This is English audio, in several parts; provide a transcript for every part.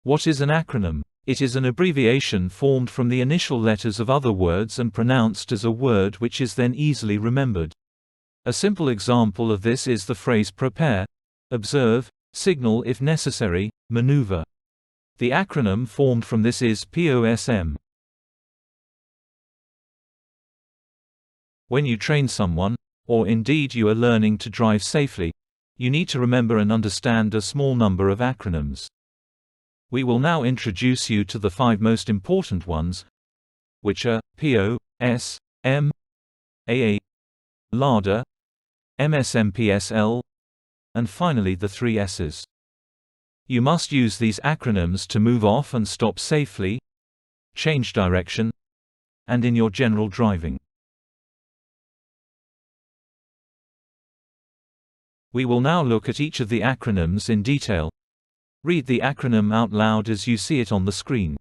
What is an acronym? It is an abbreviation formed from the initial letters of other words and pronounced as a word which is then easily remembered. A simple example of this is the phrase prepare, observe, signal if necessary, maneuver. The acronym formed from this is POSM. When you train someone, or indeed you are learning to drive safely, you need to remember and understand a small number of acronyms. We will now introduce you to the 5 most important ones, which are PO, S, M, AA, LADA, MSMPSL, and finally the 3 S's. You must use these acronyms to move off and stop safely, change direction, and in your general driving. We will now look at each of the acronyms in detail. Read the acronym out loud as you see it on the screen.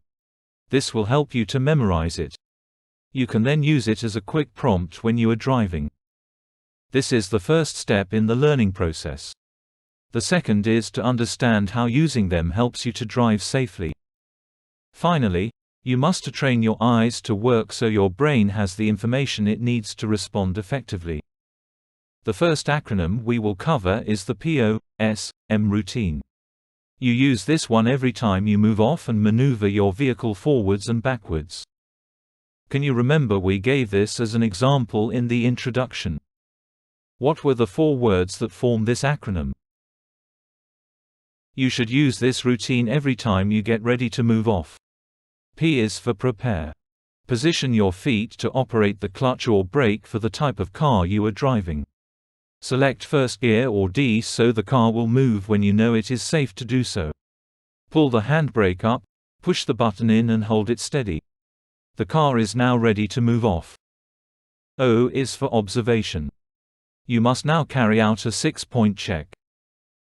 This will help you to memorize it. You can then use it as a quick prompt when you are driving. This is the first step in the learning process. The second is to understand how using them helps you to drive safely. Finally, you must train your eyes to work so your brain has the information it needs to respond effectively. The first acronym we will cover is the POSM routine. You use this one every time you move off and maneuver your vehicle forwards and backwards. Can you remember we gave this as an example in the introduction? What were the 4 words that form this acronym? You should use this routine every time you get ready to move off. P is for prepare. Position your feet to operate the clutch or brake for the type of car you are driving. Select first gear or D so the car will move when you know it is safe to do so. Pull the handbrake up, push the button in and hold it steady. The car is now ready to move off. O is for observation. You must now carry out a 6-point check.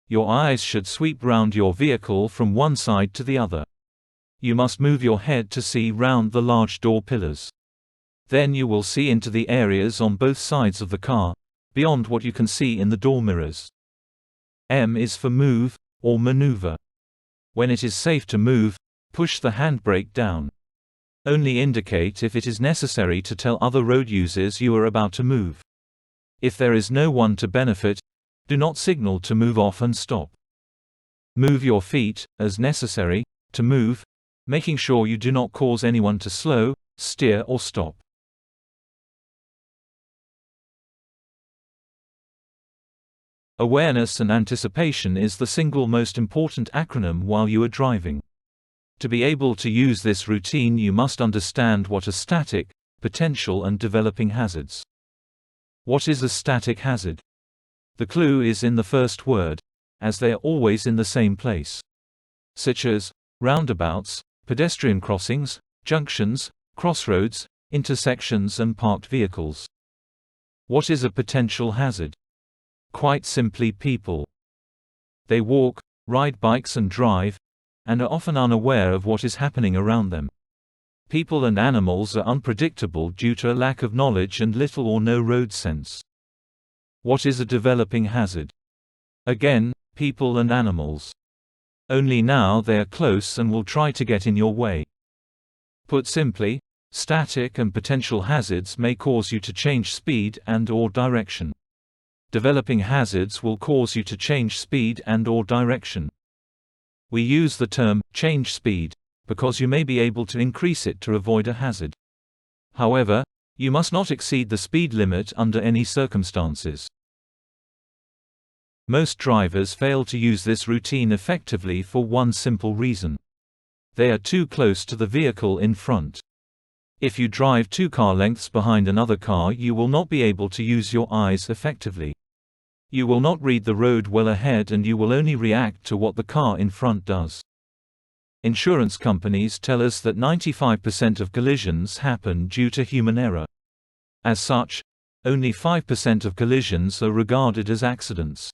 Your eyes should sweep round your vehicle from one side to the other. You must move your head to see round the large door pillars. Then you will see into the areas on both sides of the car, beyond what you can see in the door mirrors. M is for move, or maneuver. When it is safe to move, push the handbrake down. Only indicate if it is necessary to tell other road users you are about to move. If there is no one to benefit, do not signal to move off and stop. Move your feet, as necessary, to move, making sure you do not cause anyone to slow, steer or stop. Awareness and anticipation is the single most important acronym while you are driving. To be able to use this routine you must understand what are static, potential and developing hazards. What is a static hazard? The clue is in the first word, as they are always in the same place. Such as roundabouts, pedestrian crossings, junctions, crossroads, intersections and parked vehicles. What is a potential hazard? Quite simply people. They walk, ride bikes and drive, and are often unaware of what is happening around them. People and animals are unpredictable due to a lack of knowledge and little or no road sense. What is a developing hazard? Again, people and animals. Only now they are close and will try to get in your way. Put simply, static and potential hazards may cause you to change speed and/or direction. Developing hazards will cause you to change speed and/or direction. We use the term change speed because you may be able to increase it to avoid a hazard. However, you must not exceed the speed limit under any circumstances. Most drivers fail to use this routine effectively for one simple reason. They are too close to the vehicle in front. If you drive 2 car lengths behind another car, you will not be able to use your eyes effectively. You will not read the road well ahead and you will only react to what the car in front does. Insurance companies tell us that 95% of collisions happen due to human error. As such, only 5% of collisions are regarded as accidents.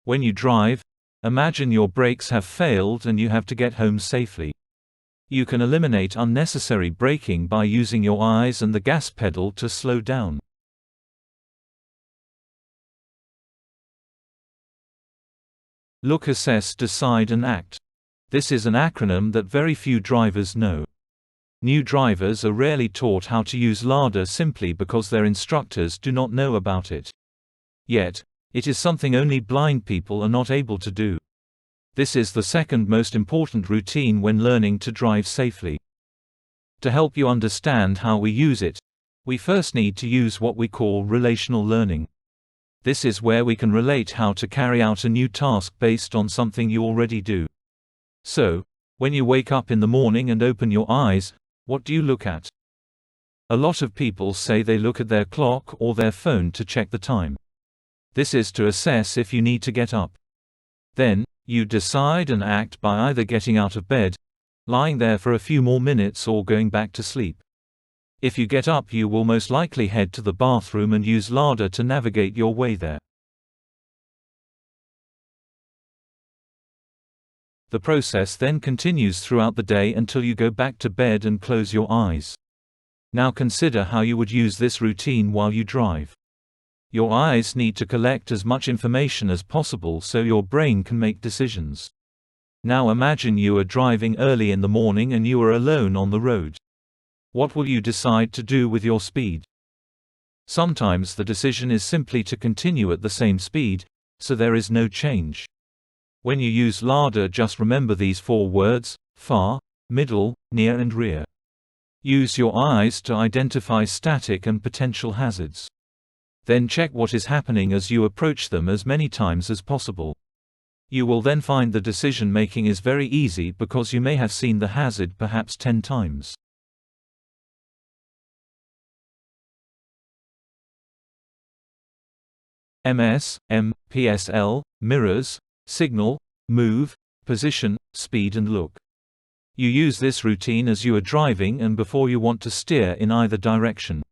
When you drive, imagine your brakes have failed and you have to get home safely. You can eliminate unnecessary braking by using your eyes and the gas pedal to slow down. Look, assess, decide and act. This is an acronym that very few drivers know. New drivers are rarely taught how to use LADA simply because their instructors do not know about it. Yet, it is something only blind people are not able to do. This is the second most important routine when learning to drive safely. To help you understand how we use it, we first need to use what we call relational learning. This is where we can relate how to carry out a new task based on something you already do. So, when you wake up in the morning and open your eyes, what do you look at? A lot of people say they look at their clock or their phone to check the time. This is to assess if you need to get up. Then, you decide and act by either getting out of bed, lying there for a few more minutes, or going back to sleep. If you get up, you will most likely head to the bathroom and use LADA to navigate your way there. The process then continues throughout the day until you go back to bed and close your eyes. Now consider how you would use this routine while you drive. Your eyes need to collect as much information as possible so your brain can make decisions. Now imagine you are driving early in the morning and you are alone on the road. What will you decide to do with your speed? Sometimes the decision is simply to continue at the same speed, so there is no change. When you use LADA, just remember these 4 words: far, middle, near and rear. Use your eyes to identify static and potential hazards. Then check what is happening as you approach them as many times as possible. You will then find the decision making is very easy because you may have seen the hazard perhaps 10 times. MS, M, PSL, mirrors, signal, move, position, speed and look. You use this routine as you are driving and before you want to steer in either direction.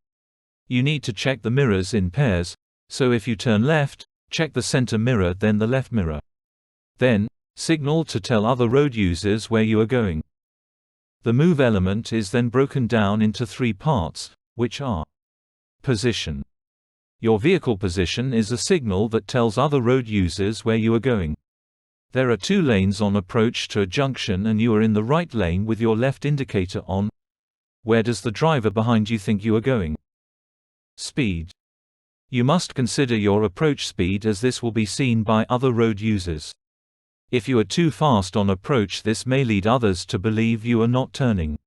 You need to check the mirrors in pairs, so if you turn left, check the center mirror then the left mirror. Then, signal to tell other road users where you are going. The move element is then broken down into 3 parts, which are: position. Your vehicle position is a signal that tells other road users where you are going. There are 2 lanes on approach to a junction and you are in the right lane with your left indicator on. Where does the driver behind you think you are going? Speed. You must consider your approach speed as this will be seen by other road users. If you are too fast on approach, this may lead others to believe you are not turning.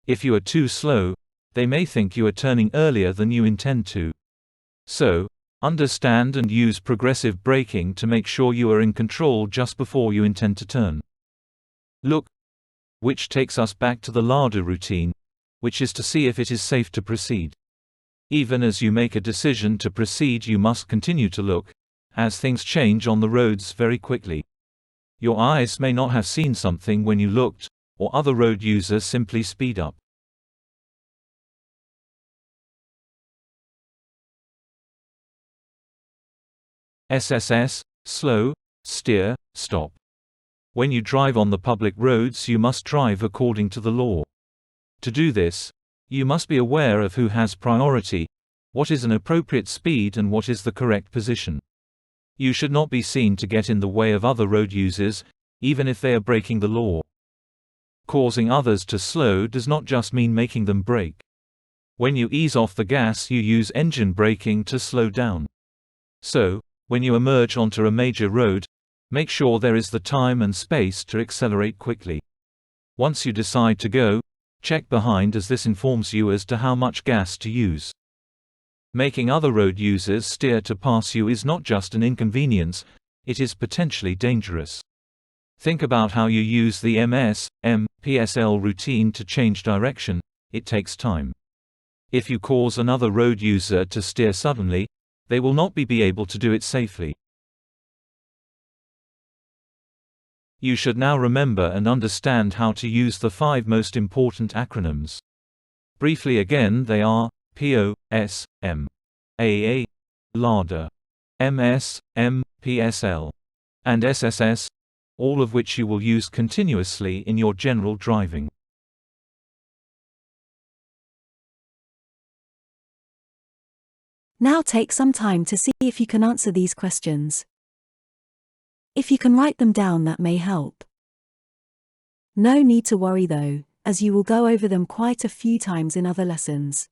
If you are too slow, they may think you are turning earlier than you intend to. So, understand and use progressive braking to make sure you are in control just before you intend to turn. Look, which takes us back to the LADA routine, which is to see if it is safe to proceed. Even as you make a decision to proceed, you must continue to look, as things change on the roads very quickly. Your eyes may not have seen something when you looked, or other road users simply speed up. SSS, slow, steer, stop. When you drive on the public roads, you must drive according to the law. To do this, you must be aware of who has priority, what is an appropriate speed and what is the correct position. You should not be seen to get in the way of other road users, even if they are breaking the law. Causing others to slow does not just mean making them brake. When you ease off the gas, you use engine braking to slow down. So, when you emerge onto a major road, make sure there is the time and space to accelerate quickly. Once you decide to go, check behind as this informs you as to how much gas to use. Making other road users steer to pass you is not just an inconvenience, it is potentially dangerous. Think about how you use the MS, M, PSL routine to change direction. It takes time. If you cause another road user to steer suddenly, they will not be able to do it safely. You should now remember and understand how to use the 5 most important acronyms. Briefly again, they are PO, S, M, AA, LADA, MS, M, PSL, and SSS, all of which you will use continuously in your general driving. Now take some time to see if you can answer these questions. If you can write them down, that may help. No need to worry though, as you will go over them quite a few times in other lessons.